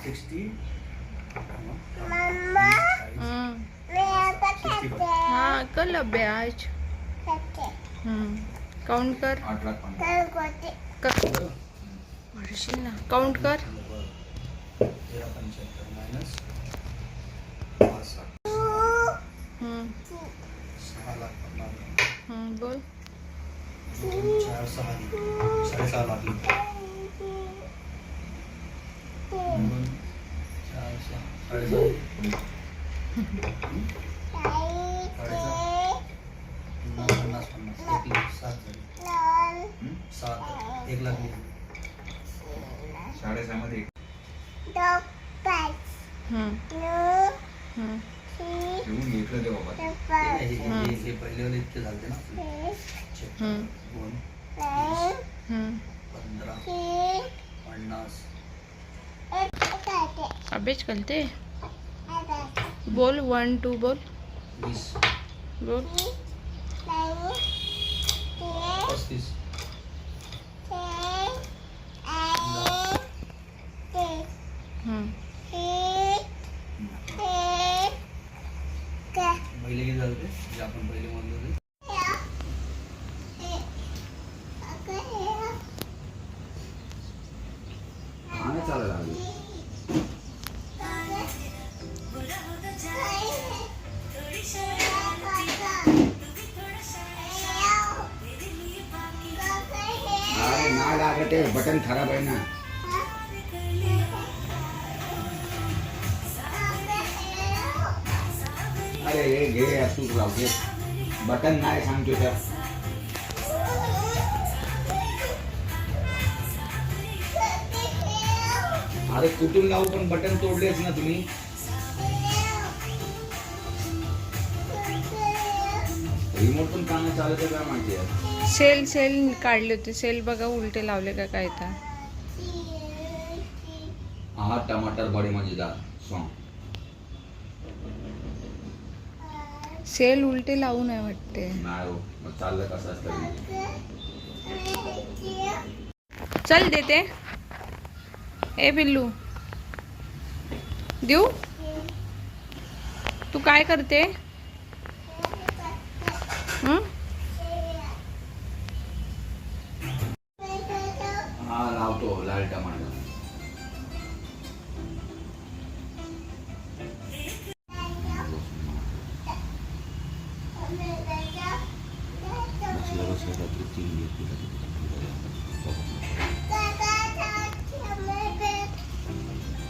60 हाँ कल अभ्यास काउंट कर 8,50,000 भरशील ना काउंट कर 13,75 मायनस 5,60 6,50,000 बोल 4, 6 6.5 लाख 4, 6 7 1 लाख 6.5 मध्ये घेऊन घेतलं ते बाबा हे पहिले वाले इतके झाले ना 15 50 अभ्यास करते बोल 1 2 बोल 20 बोल 35 पहिले किती झाले जे आपण पहिले म्हणलो ते नाही चालत आले अरे ना लागते बटन खराब आहे ना अरे हे घे तू राहू दे बटन नाही सांगतो त्या अरे कुठून लावू पण बटन तोडलेच ना तुम्ही रिमोट पण कामं चालत काय माहिती आहे सेल काढले होते सेल बघा उलटे लावले का काय तर हा टमाटर बडे मजेदार सॉन्ग सेल उलटे लावू नाही वाटते नाही हो मग चाललं कसं असतं चल देते ए बिल्लू देऊ तू काय करते हा लावतो लाल टमाटर